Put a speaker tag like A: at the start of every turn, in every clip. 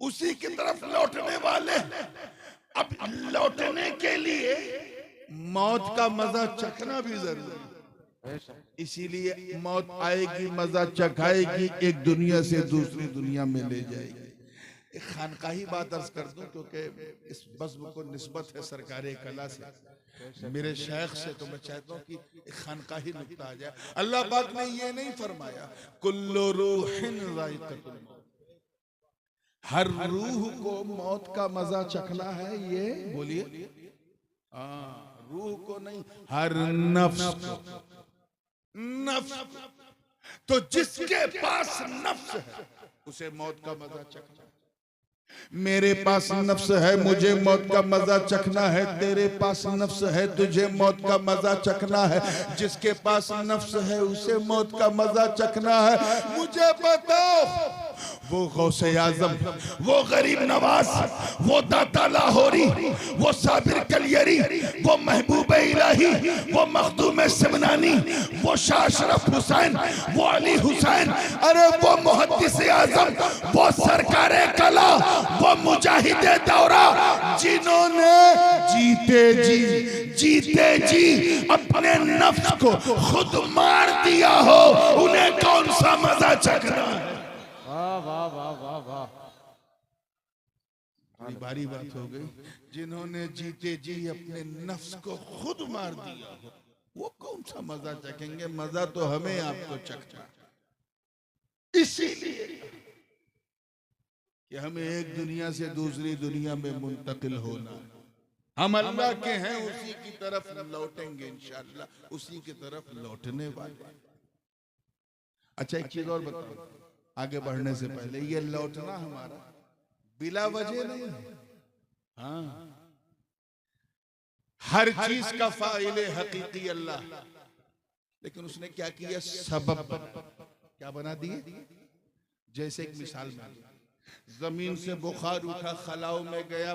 A: उसी की तरफ लौटने वाले। अब लौटने के लिए मौत का मजा चखना भी जरूरी है, इसीलिए मौत आएगी, मजा चखाएगी, एक दुनिया से दूसरी दुनिया में ले जाएगी। एक खानकाही बात अर्ज कर दूं, क्योंकि इस बज़्म को निस्बत है सरकारे कला से, मेरे शेख से, तो मैं चाहता हूं कि एक खानकाही नुक्ता आ जाए। अल्लाह पाक ने ये नहीं फरमाया कुल्लु रूहिन ज़ाइक़तुल मौत, हर रूह को मौत का मजा चखना है, ये बोलिए, रूह को नहीं, हर नफ्स। नफ्स तो जिसके पास नफ्स है उसे मौत का मजा चखना। मेरे पास नफ्स है, मुझे मौत का मजा चखना है। तेरे पास नफ्स है, तुझे मौत का मजा चखना है। जिसके पास नफ्स है उसे मौत का मजा चखना है। मुझे बताओ, वो गौसे आजम, वो गरीब नवाज, वो दाता लाहौरी, वो साबिर कलियरी, वो महबूब इलाही, वो मखदूम सिमनानी, वो शाह अशरफ हुसैन, वो अली हुसैन, अरे वो मुहद्दिस आजम, वो सरकारे कला, वो मुजाहिदे दौरा, जिन्होंने जीते जी अपने नफ्स को खुद मार दिया हो, उन्हें कौन सा मजा चखना है?
B: वाह वाह वाह वाह,
A: बड़ी भारी बात हो गई। जिन्होंने जीते जी अपने नफ्स को खुद मार दिया हो, वो कौन सा मजा चखेंगे? मजा तो हमें आपको चखना, इसीलिए कि हमें एक दुनिया से दूसरी दुनिया में मुंतकिल होना है। हम अल्लाह के हैं, उसी की तरफ लौटेंगे इंशाअल्लाह, उसी की तरफ लौटने वाले। अच्छा, एक चीज और बताओ आगे बढ़ने से पहले, ये लौटना हमारा बिला वजह नहीं है। हाँ, हर चीज का फाइले हकीकी अल्लाह, लेकिन उसने क्या किया? सबब क्या बना दिए? जैसे एक मिसाल में, जमीन से बुखार उठा, खलाओं में गया,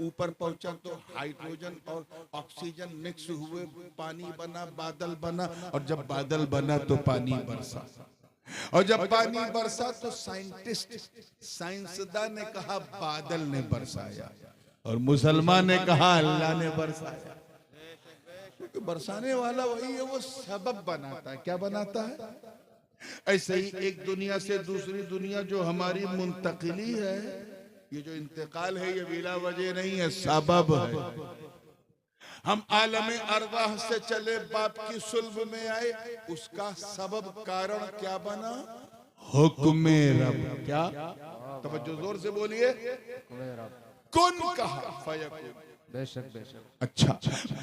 A: ऊपर पहुंचा तो हाइड्रोजन और ऑक्सीजन मिक्स हुए, पानी बना, बादल बना, और जब बादल बना तो पानी बरसा, और जब पानी बरसा तो साइंसदान ने कहा बादल ने बरसाया, और मुसलमान ने कहा अल्लाह ने बरसाया। क्योंकि बरसाने वाला वही है, वो सबब बनाता है। क्या बनाता है? ऐसे ही एक दुनिया से दूसरी दुनिया जो हमारी मुंतकिली है, ये जो इंतकाल है, ये बिला वजह नहीं है, सबब है। हम आलमे अरवाह से चले, बाप की सुल्ब में आए, उसका सबब कारण क्या बना? हुक्म रब। क्या? तवज्जो जोर से बोलिए, कुन कहा फयकुन।
B: बेशक बेशक।
A: अच्छा,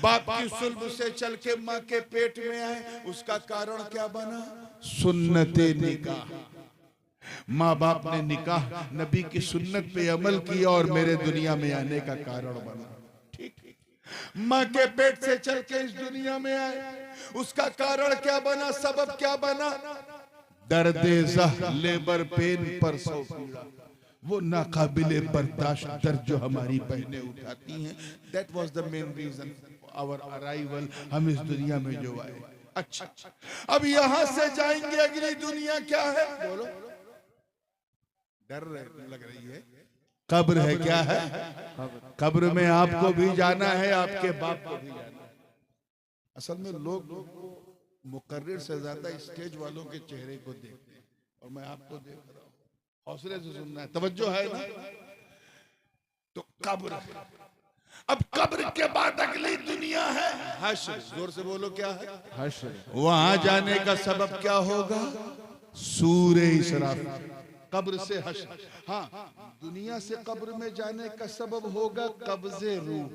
A: बाप की सुल्ब से चल के माँ के पेट में आए, उसका कारण क्या बना? सुन्नते निकाह। माँ बाप ने निकाह, नबी की सुन्नत पे अमल किया और मेरे दुनिया में आने का कारण बना। ठीक, माँ के पेट से चल के इस दुनिया में आए, उसका कारण क्या बना? सबब क्या बना? दर्दे ज़ह, लेबर पेन, प्रसव पीड़ा, वो नाकाबिले बर्दाश्त दर्द जो हमारी बहनें उठाती हैं। That was the main reason our arrival, हम इस दुनिया में जो आए। अच्छा, अब यहां से जाएंगे, अगली दुनिया क्या है? बोलो, डर लग रही है? कब्र है। क्या है? कब्र में आपको भी जाना है, आपके बाप को भी जाना है। असल में लोग मुकर्रिर से ज्यादा स्टेज वालों के चेहरे को देखते हैं, और मैं आपको देख रहा हूं, हौसले से सुनना है, तवज्जो है ना? तो कब्र, अब कब्र के बाद अगली दुनिया है हश्र। जोर से बोलो, क्या है?
B: हश्र।
A: वहां जाने का सबब क्या होगा? सूरे इसराफील। कब्र से हश्र। हाँ, दुनिया से कब्र में जाने का सबब होगा कब्ज़े रूह,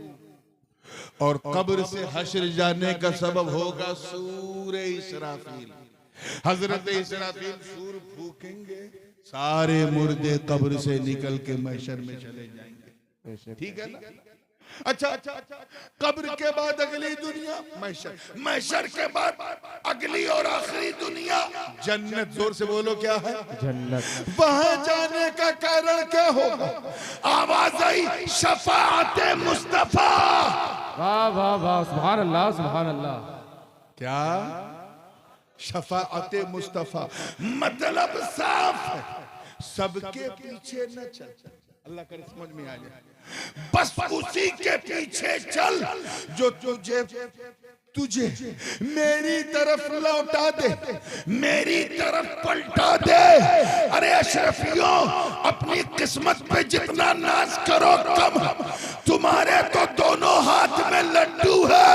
A: और कब्र से हश्र जाने का सबब होगा सूरे इसराफील। हजरत इसराफील सूर फूकेंगे, सारे मुर्दे कब्र से निकल के महशर में चले जाएंगे। ठीक है ना? अच्छा, कब्र के बाद अगली दुनिया महशर, महशर के बाद अगली और आखिरी दुनिया जन्नत। जोर से बोलो, क्या है?
B: जन्नत।
A: वहां जाने का कारण क्या होगा? आवाज आई, शफाअते मुस्तफा।
B: वाह वाह वाह, सुभान अल्लाह सुभान अल्लाह।
A: क्या? शफाअते मुस्तफा। मतलब साफ है, सबके पीछे न चल, अल्लाह करे समझ में आ जाए, बस उसी के पीछे चल जो तुझे मेरी तरफ लौटा दे, मेरी तरफ पलटा दे। अरे अशरफियों, अपनी किस्मत पे जितना नाज करो कम, तुम्हारे तो दोनों हाथ में लड्डू है,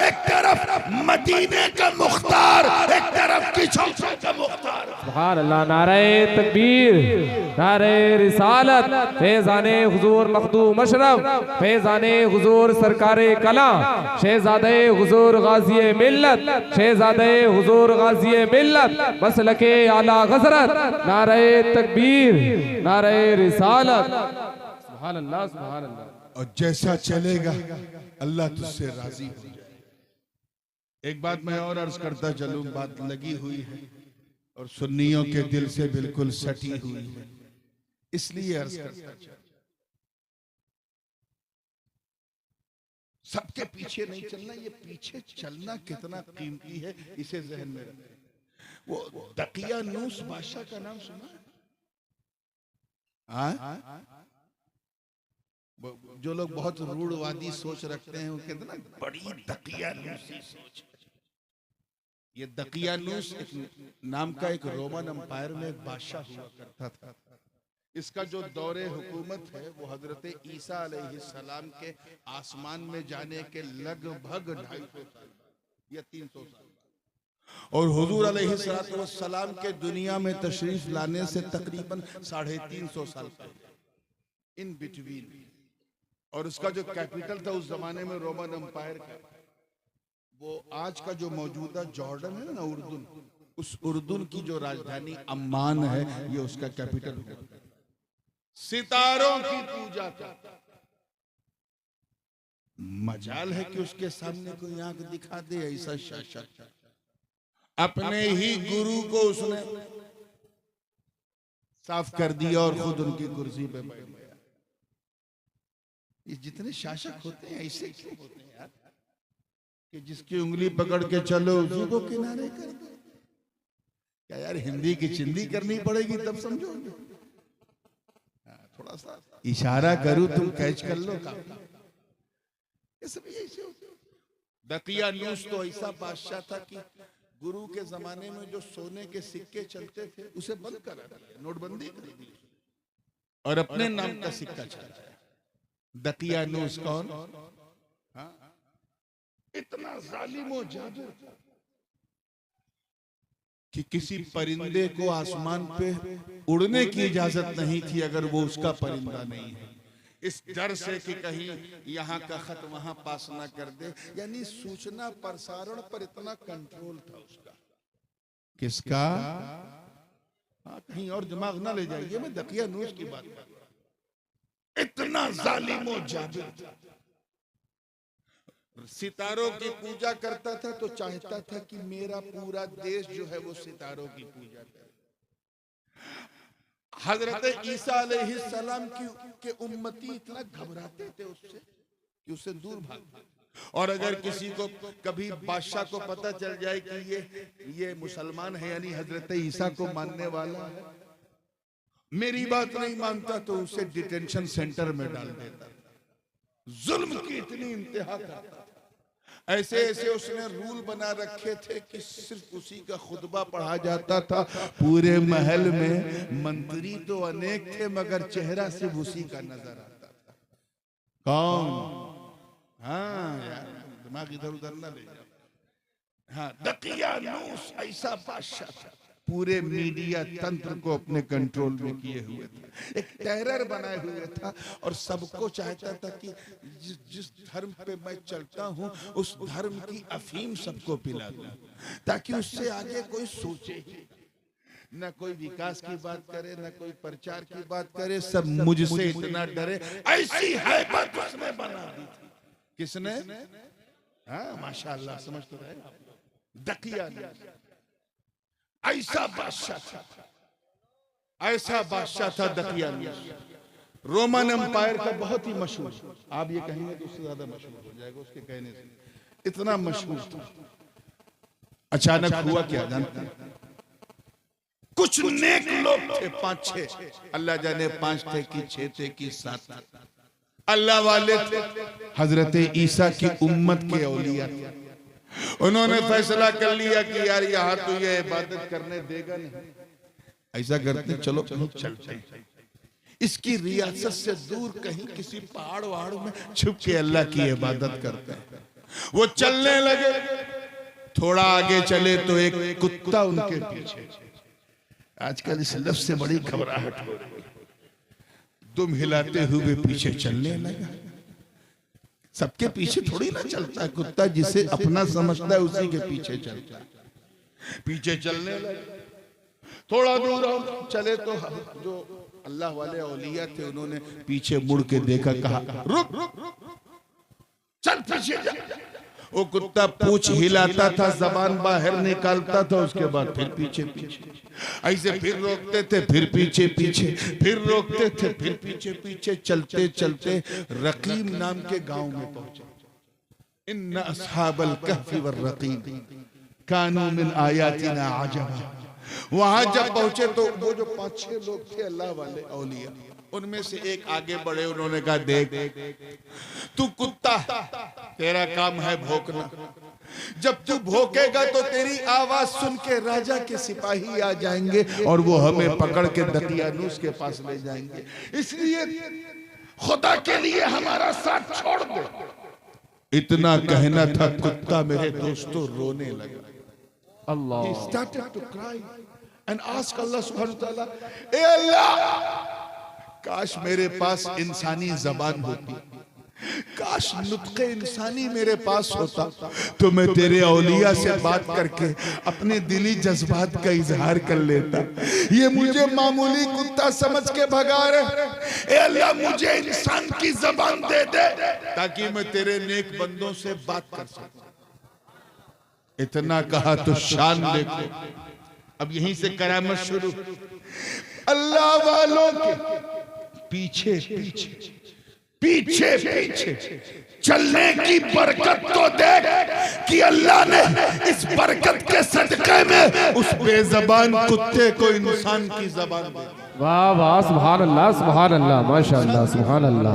A: एक तरफ मदीने का मुख्तार, एक तरफ की चौसा का मुख्तार।
B: सुभान अल्लाह। नारे तकबीर, नारे रिसालत, फैज़ाने हुजूर मखदूम अशरफ, फैज़ाने हुजूर सरकारे कला, शहजादे हुजूर गाज़ी मिल्लत, शहजादे हुजूर गाज़ी मिल्लत, मसलके आला हज़रत। नारे तकबीर, नारे रिसालत। सुभान अल्लाह, सुभान अल्लाह।
A: और जैसा चलेगा अल्लाह तुझसे राजी हो जाए। एक बात मैं और अर्ज करता चलूं, बात लगी हुई है और सुन्नियों के दिल से बिल्कुल सटी हुई है, इसलिए अर्ज करता चलूं। सबके पीछे नहीं चलना, ये पीछे चलना कितना कीमती है, इसे जहन में रखें। वो दकियानूस बादशाह का नाम सुना? जो लोग बहुत रूढ़वादी सोच रखते हैं, वो कहते हैं ना बड़ी दकियानूसी सोच। ये दकियानूस एक नाम का एक रोमन एम्पायर में एक बादशाह हुआ करता था। इसका जो दौरे हुकूमत है वो हजरत ईसा अलैहिस्सलाम के आसमान में जाने के लगभग 250 साल या 300 साल, और हुजूर अलैहिस्सलाम के दुनिया में तशरीफ लाने से तकरीबन 350 साल पहले, इन बिटवीन। और उसका जो कैपिटल था उस जमाने में रोमन एम्पायर का, वो आज का जो मौजूदा जॉर्डन है ना, उर्दून, उस उर्दून की जो राजधानी अम्मान है, ये उसका कैपिटल है। सितारों की पूजा करता, मजाल है कि उसके सामने कोई आंख दिखा दे ऐसा शासक। अपने ही गुरु को उसने साफ कर दिया और खुद उनकी कुर्सी पे बैठ गया। ये जितने शासक होते हैं ऐसे क्यों होते हैं यार, कि जिसकी उंगली पकड़ के चलो उसी को किनारे कर दो। क्या यार हिंदी की चिंदी करनी पड़ेगी तब समझोगे? थोड़ा सा इशारा करूं तुम कैच कर लो काफी। ये सब ऐसे होते। दकियानूस तो ऐसा बादशाह था कि गुरु के जमाने में जो सोने के सिक्के चलते थे उसे बंद करा दिया, नोटबंदी कर दी, और अपने नाम का सिक्का चला। दकियानूस कौन? हाँ, इतना जालिम जादू कि किसी परिंदे को आसमान पे उड़ने की इजाजत नहीं थी अगर वो उसका परिंदा नहीं है, इस डर से कि कहीं यहाँ का खत वहां पास ना कर दे। यानी सूचना प्रसारण पर इतना कंट्रोल था उसका। किसका? हाँ, कहीं और दिमाग ना ले जाइए, मैं दकियानूस की बात कर रहा हूं। इतना जालिम जादू। सितारों की पूजा करता था तो चाहता था कि मेरा पूरा देश जो है वो सितारों की पूजा करे। हजरत ईसा अलैहिस्सलाम के उम्मती इतना घबराते थे उससे कि उससे दूर भागते। और अगर किसी को कभी बादशाह को पता चल जाए कि ये मुसलमान है, यानी हजरत ईसा को मानने वाला है, मेरी बात नहीं मानता, तो उसे डिटेंशन सेंटर में डाल देता। जुल्म की इतनी इंतहा करता। ऐसे ऐसे उसने रूल बना रखे थे कि सिर्फ उसी का खुतबा पढ़ा जाता था। पूरे महल में मंत्री तो अनेक थे मगर चेहरा सिर्फ उसी का नजर आता था। कौन? हाँ यार, दिमाग इधर उधर ना ले जाओ। हाँ, दकियानूस ऐसा बादशाह था, पूरे मीडिया तंत्र को अपने कंट्रोल में किए हुए था, एक टेरर बनाए हुए था, और सबको चाहता था कि जिस धर्म पे मैं चलता हूं उस धर्म की अफीम सबको पिला दूं, ताकि उससे आगे कोई सोचे ही न, कोई विकास की बात करे न कोई प्रचार की बात करे, सब मुझसे इतना डरे। ऐसी हैबत उसने बना दी थी। किसने? हाँ माशाअल्लाह, समझ तो रहे आप लोग। दकियानूस ऐसा बादशाह था, ऐसा बादशाह था दकियानूस। रोमन एम्पायर का बहुत ही मशहूर, आप ये कहेंगे तो उससे ज्यादा मशहूर हो जाएगा उसके कहने से, इतना मशहूर था। अचानक हुआ क्या जानते हैं? कुछ नेक लोग थे 5-6, अल्लाह जाने 5 थे कि 6 थे कि 7 थे, अल्लाह वाले थे, हजरत ईसा की उम्मत के औलिया। उन्होंने फैसला कर लिया कि यार यहाँ तो ये इबादत करने देगा नहीं, ऐसा करते चलो कहीं चलते हैं, इसकी रियासत से दूर कहीं किसी पहाड़ वहाड़ में छुप के अल्लाह की इबादत करते हैं। वो चलने लगे, थोड़ा आगे चले तो एक कुत्ता उनके पीछे। आजकल इस लफ्ज से बड़ी घबराहट हो रही है, दुम हिलाते हुए पीछे चलने लगा। सबके पीछे थोड़ी ना चलता है कुत्ता, जिसे अपना समझता है उसी के पीछे चलता है। पीछे चलने लगे, थोड़ा दूर हम चले तो जो अल्लाह वाले औलिया थे उन्होंने पीछे मुड़ के देखा, कहा रुक चल पीछे जा। वो कुत्ता पूंछ हिलाता था, जबान बाहर निकालता था, उसके बाद फिर पीछे पीछे, ऐसे फिर रोकते थे, फिर पीछे पीछे, फिर रोकते थे, फिर पीछे पीछे, चलते चलते रकीम नाम के गांव में पहुंचे। इन्ना अस्हाबल कहफी वर्रकीम कानू मिन आयातिना अजबा। वहां जब पहुंचे तो वो जो 5-6 लोग थे अल्लाह वाले औलिया, उनमें से एक आगे बढ़े, उन्होंने कहा देख तू कुत्ता, तेरा काम है भौंकना, जब तू भौंकेगा तो तेरी आवाज सुन के राजा के सिपाही आ जाएंगे और वो हमें पकड़ के दकियानूस के पास ले जाएंगे, इसलिए खुदा के लिए हमारा साथ छोड़ दे। इतना कहना था, कुत्ता मेरे दोस्तों रोने लगा।
B: अल्लाह,
A: He started to cry and ask Allah subhanahu wa ta'ala, ए अल्लाह, काश मेरे पास इंसानी जबान होती, काश नुत्क़े इंसानी मेरे पास होता, तो मैं तेरे औलिया से बात करके अपने दिली जज्बात का इजहार कर लेता। ये मुझे मामूली कुत्ता समझ के भगा रहे। ए अल्लाह, मुझे इंसान की जबान दे दे ताकि मैं तेरे नेक बंदों से बात कर सकूं। इतना कहा तो शान देखो, अब यहीं से करामत शुरू। अल्लाह वालों के पीछे पीछे पीछे पीछे चलने की बरकत तो देख कि अल्लाह ने इस बरकत के सदक़े में उस बेज़बान कुत्ते को इंसान की जबान दी।
B: वाह वाह, सुभान अल्लाह, माशाअल्लाह, सुभान अल्लाह।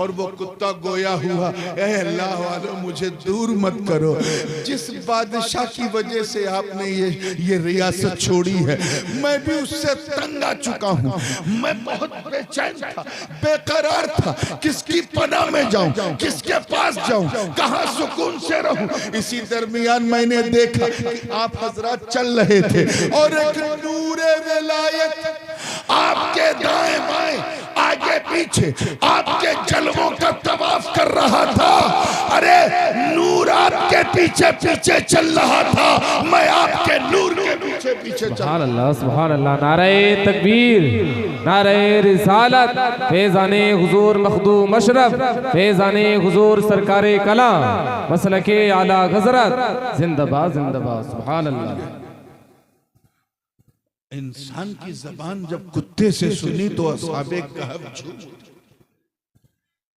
A: और वो कुत्ता गोया हुआ, ए अल्लाह वालों मुझे दूर मत करो, जिस बादशाह की वजह से आपने ये रियासत छोड़ी है, मैं भी उससे तंग आ चुका हूँ। मैं बहुत बेचैन था, बेकरार था, किसकी पनाह में जाऊं, किसके पास जाऊं, कहाँ सुकून से रहूं। इसी दरमियान मैंने देखा कि आप हजरत चल रहे थे और एक नूरे विलायत आपके दाएं बाएं आगे पीछे आपके जलवों का तवाफ कर रहा था। अरे नूर आपके पीछे पीछे चल रहा था, मैं आपके नूर के पीछे पीछे चल।
B: सुभान अल्लाह, सुभान अल्लाह। नारे तकबीर, नारे रिसालत, फैज़ाने हुजूर मखदूम अशरफ, फैज़ाने हुजूर सरकारे कला, मसलके आला हज़रत, जिंदाबाद जिंदाबाद, सुभान अल्लाह।
A: इंसान की जबान जब कुत्ते से सुनी तो असहाबे कहफ झूम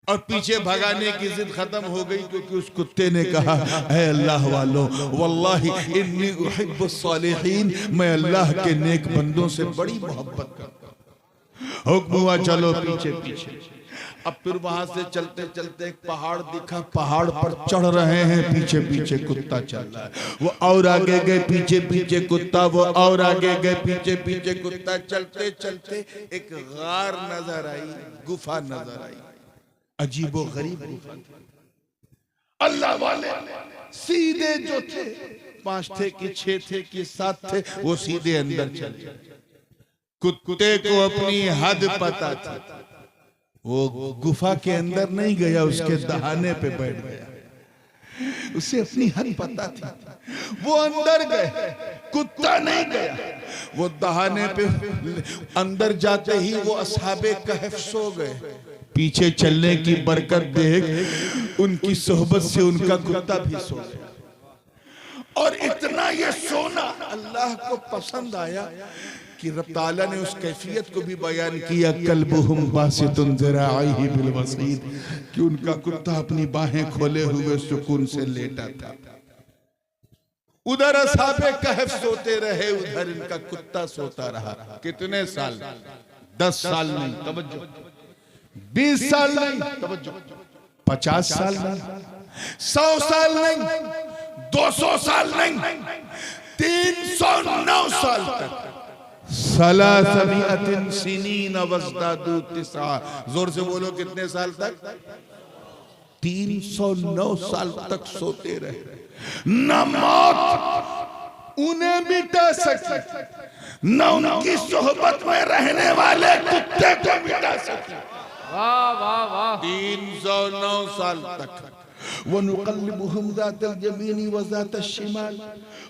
A: और पीछे भगाने की जिद खत्म हो गई, क्योंकि उस कुत्ते ने कहा, ऐ अल्लाह वालों, वल्लाही इन्नी उहिब्बुस सालिहीन, मैं अल्लाह के नेक बंदों से बड़ी मोहब्बत करता हूं। हुक्म हुआ चलो पीछे पीछे। अब फिर वहां से चलते चलते एक पहाड़ दिखा, पहाड़ पर चढ़ रहे हैं, पीछे पीछे कुत्ता चल रहा है। वो और आगे गए, पीछे पीछे कुत्ता, वो और आगे गए, पीछे पीछे कुत्ता। चलते चलते एक गार नजर आई, गुफा नजर आई, अजीबो गरीब गुफा। अल्लाह वाले सीधे जो थे, 5 थे कि 6 थे कि 7 थे, वो सीधे अंदर चले। कुत्ते को अपनी हद पता थी, वो गुफा के अंदर नहीं गया, उसके दहाने पे बैठ गया। उसे अपनी हद पता थी, वो अंदर गए, कुत्ता नहीं गया। वो दहाने पे अंदर जाते ही वो असहाबे कहफ सो गए। पीछे चलने की बरकत देख उनकी सोहबत से उनका कुत्ता भी सो गया। और इतना ये सोना अल्लाह को पसंद आया कि रब ताला ने उस कैफियत को भी बयान किया, कल्बुहुम बासितुन ज़राइहि बिल वसीद, कि उनका कुत्ता अपनी बाहें खोले हुए सुकून से लेटा था। उधर असहाबे कहफ सोते रहे, उधर इनका कुत्ता सोता रहा। कितने साल? 10 साल नहीं, तवज्जो, 20 साल नहीं, तवज्जो, 50 साल नहीं, 100 साल नहीं, 200 साल नहीं, 309 साल तक। सलासमिअतिन सिनीन वज़दादू तिस्आ, जोर से बोलो कितने साल तक? 309 साल तक सोते रहे। न मौत उन्हें मिटा सकती, न उनकी सोहबत में रहने वाले कुत्ते को मिटा सकती।
B: वाह वाह वाह।
A: 309 साल तक। वनुक़ल्लिबुहुम ज़ातल यमीनी व ज़ातल शिमाल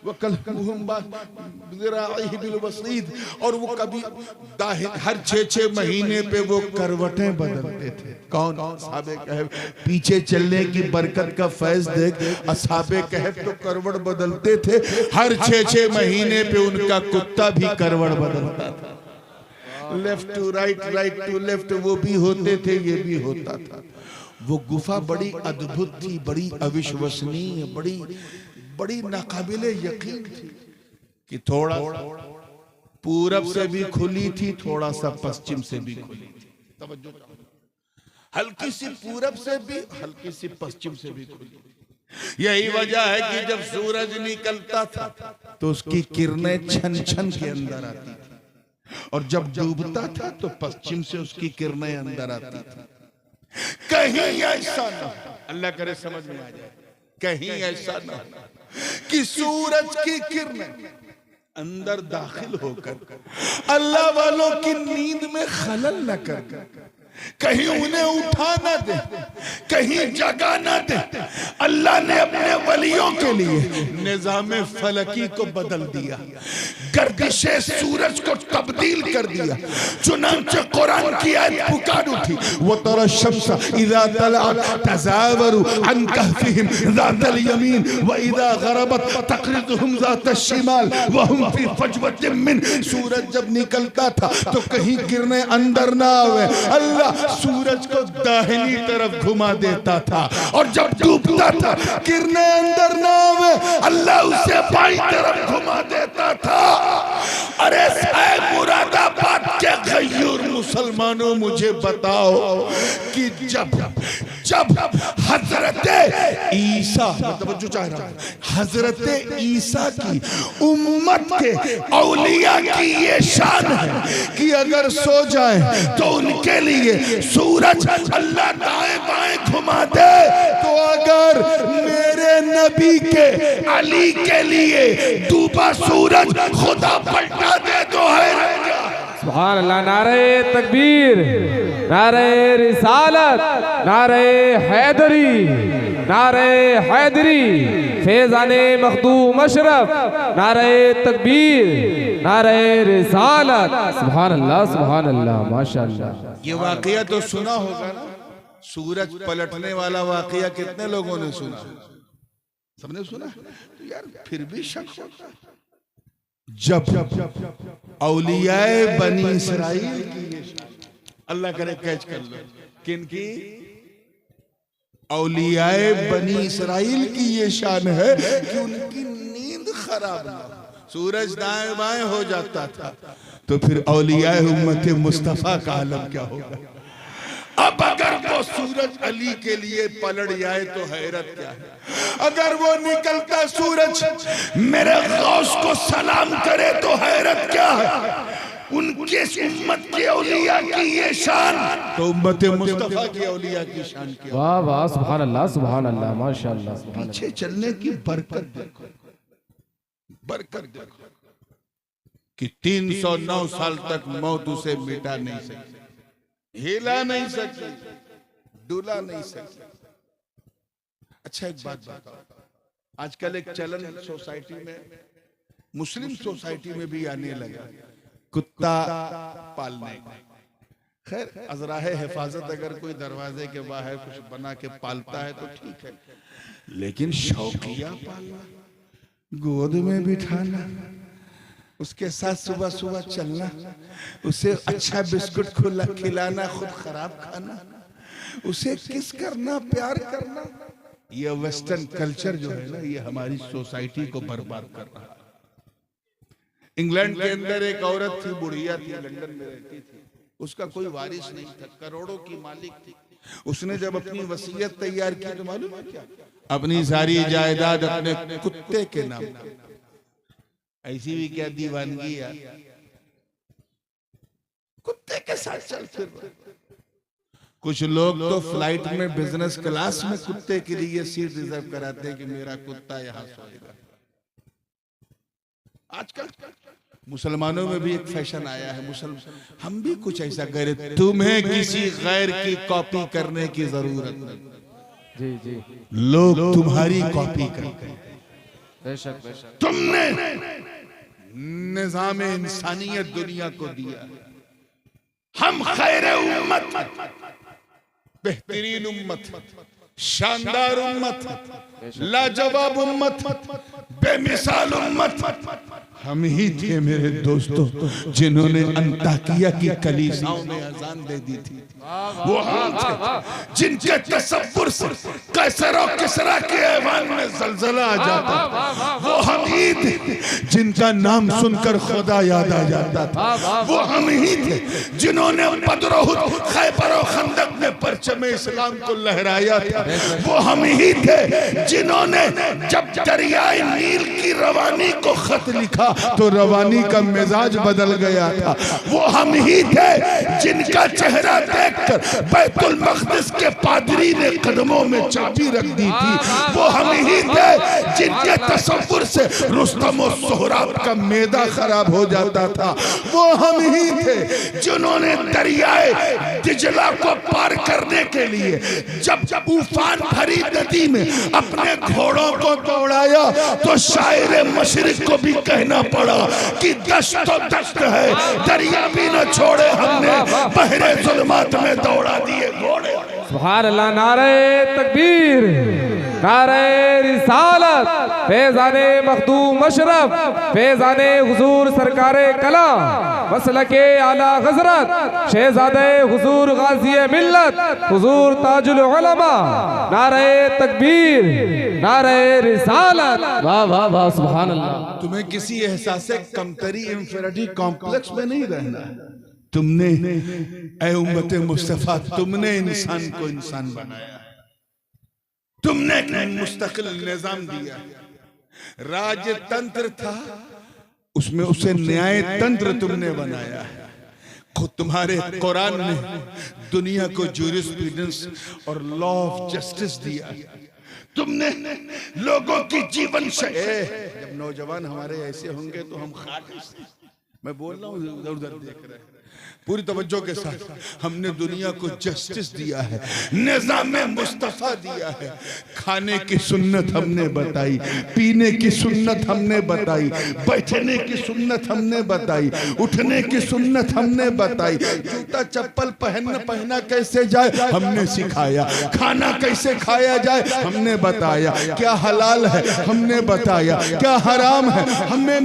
A: वकल्लुहुम बिज़राइहि बिल वसीद, और वो कभी हर 6-6 महीने पे वो करवटें बदलते थे। कौन? असहाबे कहफ। पीछे चलने की बरकत का फैज़ देख, असहाबे कहफ तो करवट बदलते थे, हर 6-6 महीने पे उनका कुत्ता भी करवट बदलता था। Left to right, right to left, वो भी होते थे, ये भी होता था। वो गुफा बड़ी अद्भुत थी, बड़ी अविश्वसनीय, बड़ी नाकाबिले यकीन थी कि थोड़ा पूरब से भी खुली थी, थोड़ा सा पश्चिम से भी खुली थी। तवज्जो, हल्की सी पूरब से भी, हल्की सी पश्चिम से भी खुली थी। यही वजह है कि जब सूरज निकलता था तो उसकी किरणें छन छन के अंदर आती थी, और जब डूबता था तो पश्चिम से उसकी किरणें अंदर आती थी। कहीं ऐसा न हो, अल्लाह करे समझ में आ जाए, कहीं ऐसा न हो कि सूरज की किरणें अंदर दाखिल होकर अल्लाह वालों की नींद में खलल न कर, कहीं उन्हें उठा न दे, कहीं जगा न दे। अल्लाह ने अपने वलियों के लिए निजाम फलकी को बदल दिया, गर्दिशे सूरज को तब्दील कर दिया। चुनांचे कुरान की आयत पुकार उठी, वो तरा शम्सा इज़ा तलअत तज़ावरु अन कहफिहिम ज़ातल यमीन व इज़ा गरबत तक़रिज़ुहुम ज़ातल शिमाल व हुम फी फजवतिन मिन। सूरज जब निकलता था तो कहीं किरणें अंदर ना आवे, अल्लाह सूरज को दाहिनी तरफ घुमा देता था, और जब डूबता था किरणें अंदर ना आवे, अल्लाह उसे बाईं तरफ घुमा देता था। अरे साहब मुरादाबाद के गयूर मुसलमानों, मुझे बताओ कि जब हजरत ईसा, तवज्जो चाह रहा हूं, हजरत ईसा की उम्मत के औलिया की ये शान है कि अगर सो जाए तो उनके लिए सूरज अल्लाह दाएं बाएं घुमा दे, तो अगर मेरे नबी के अली के लिए डूबा सूरज खुदा पलटा दे तो है।
B: सुभान अल्लाह। नारे तकबीर, नारे रिसालत, नारे हैदरी, नारे हैदरी, फैज़ाने मखदूम अशरफ, नारे तकबीर, नारे रिसालत। सुभान अल्लाह, सुभान अल्लाह, माशाअल्लाह।
A: ये वाकया तो सुना होगा ना, सूरज पलटने वाला वाकया कितने लोगों ने सुना? सबने सुना? तो यार फिर भी शक होता है। जब औलियाए बनी इसराइल की, अल्लाह करे कैच कर लो, किनकी? औलियाए बनी इसराइल की ये शान है कि उनकी नींद खराब ना हो। सूरज दाएं बाएं हो जाता था तो फिर औलियाए उम्मत मुस्तफा का आलम क्या होगा? अब अगर वो सूरज अली के लिए पलट जाए तो हैरत क्या है। अगर वो निकलता सूरज मेरे गौस को सलाम करे तो हैरत क्या है। उनके उम्मत के औलिया की ये शान तो उम्मत मुस्तफा की औलिया की शान क्या।
B: वाह वाह, सुभान अल्लाह, सुभान अल्लाह, माशाअल्लाह।
A: पीछे चलने की बरकत देखो, बरकत देखो कि 309 साल तक मौत उसे मिटा नहीं सकती, हिला नहीं सकती, डुला नहीं सकती। अच्छा एक बात बताओ, आजकल एक चलन सोसाइटी में, मुस्लिम सोसाइटी में भी आने लगा कुत्ता पालने। खैर अजराहे हिफाजत अगर कोई दरवाजे के बाहर कुछ बना के पालता है तो ठीक है, लेकिन शौकिया पालना, गोद में बिठाना, उसके साथ सुबह सुबह चलना, उसे अच्छा बिस्कुट खिलाना, खुद खराब खाना, उसे किस करना, प्यार करना, ये वेस्टर्न कल्चर जो है ना, ये हमारी सोसाइटी को बर्बाद कर रहा है। इंग्लैंड के अंदर एक औरत थी, बुढ़िया थी, लंदन में रहती थी, उसका कोई वारिस नहीं था, करोड़ों की मालिक थी। उसने जब अपनी वसीयत तैयार की तो मालूम है क्या, अपनी सारी जायदाद अपने कुत्ते के नाम। ऐसी भी क्या दीवानगी यार, कुत्ते के साथ चल फिर। कुछ लोग तो फ्लाइट में बिजनेस क्लास में कुत्ते के लिए सीट रिजर्व कराते हैं कि मेरा कुत्ता यहां सोएगा। आजकल मुसलमानों में भी एक फैशन आया है, हम भी कुछ ऐसा करें, तुम्हें किसी गैर की कॉपी करने की जरूरत नहीं।
B: जी जी,
A: लोग तुम्हारी कॉपी करते हैं।
B: बेशक बेशक।
A: तुमने निजाम इंसानियत दुनिया को दिया, हम खैर उम्मत, बेहतरीन उम्मत, शानदार उम्मत, लाजवाब उम्मत, बेमिसाल उम्मत हम ही थे मेरे दोस्तों, जिन्होंने अंताकिया की कलीसियाओं में अजान दे दी थी। वो हम थे जिनके तसव्वुर से कैसर और किसरा के ऐवान में जलजला आ जाता था। वो हम ही थे जिनका नाम सुनकर खुदा याद आ जाता था। वो हम ही थे जिन्होंने बदर, उहद, खैबर और खंदक में परचम इस्लाम को लहराया था। वो हम ही थे जिन्होंने जब दरियाए नील की रवानी को खत लिखा तो रवानी का मिजाज बदल गया था। वो हम ही थे जिनका चेहरा देखकर बैतुल मक़दिस के पादरी ने कदमों में चाबी रख दी थी। वो हम ही थे जिनके तसव्वुर से रुस्तम और सोहराब का मैदा खराब हो जाता था। वो हम ही थे जिन्होंने दरियाए दिजला को पार करने के लिए जब उफान भरी नदी में अपने घोड़ों को दौड़ाया तो शायर मशरिक को भी कहना पड़ा कि दश्त तो दश्त है, दरिया भी न छोड़े हमने, बहरे जुल्मात में दौड़ा दिए घोड़े।
B: सुभान अल्लाह। नारे तकबीर, नारे रिसालत, फैज़ाने मखदूम अशरफ, फैज़ाने हुजूर सरकारे कला, मसलके आला हजरत, शहजादे हुजूर गाज़ी मिल्लत, हुजूर ताजुल उलमा। नारे तकबीर, नारे रिसालत। वाह वाह वाह, सुभान अल्लाह।
A: तुम्हें किसी एहसास कमतरी इंफिनिटी कॉम्प्लेक्स में नहीं रहना। तुमने ऐ उम्मत मुस्तफा, तुमने इंसान को इंसान बनाया, तुमने एक मुस्तकिल निजाम दिया। राजतंत्र था, उसमें उसे न्याय तंत्र तुमने बनाया है। खुद तुम्हारे कुरान ने दुनिया को जूरिस्प्रूडेंस और लॉ ऑफ जस्टिस दिया। तुमने लोगों की जीवन शैली, जब नौजवान हमारे ऐसे होंगे तो हम खाक, मैं बोल रहा हूँ उधर उधर देख रहे हैं, पूरी तवज्जो के साथ, हमने दुनिया को जस्टिस दिया है, निज़ाम मुस्तफा दिया है। खाने की सुन्नत हमने बताई, पीने की सुन्नत हमने बताई, बैठने की सुन्नत हमने बताई, उठने की सुन्नत हमने बताई, जूता चप्पल पहना कैसे जाए हमने सिखाया, खाना कैसे खाया जाए हमने बताया, क्या हलाल है हमने बताया, क्या हराम है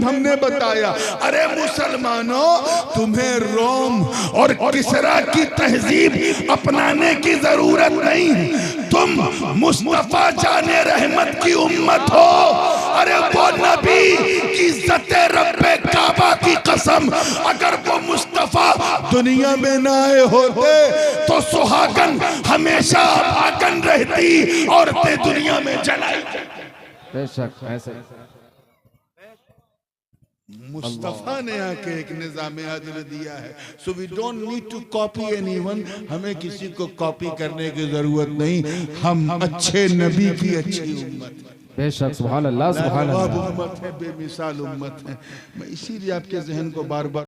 A: हमने बताया। अरे मुसलमानों, तुम्हें रोम और किसरा की तहजीब अपनाने की जरूरत नहीं, तुम मुस्तफा जाने रहमत की उम्मत हो। अरे वो नबी की इज्जते रब्बे काबा की कसम, अगर वो मुस्तफा दुनिया में ना आए होते तो सुहागन हमेशा भागन रहती, औरतें दुनिया में जलाई।
B: बेशक ऐसे
A: मुस्तफा ने आके एक निजाम अदल दिया है। So we don't need to copy anyone, हमें किसी को कॉपी करने की जरूरत नहीं। हम अच्छे नबी की अच्छी उम्मत है।
B: बेशक, सुभान अल्लाह, सुभान अल्लाह।
A: उम्मत है, बेमिसाल उम्मत है। मैं इसीलिए आपके जहन को बार बार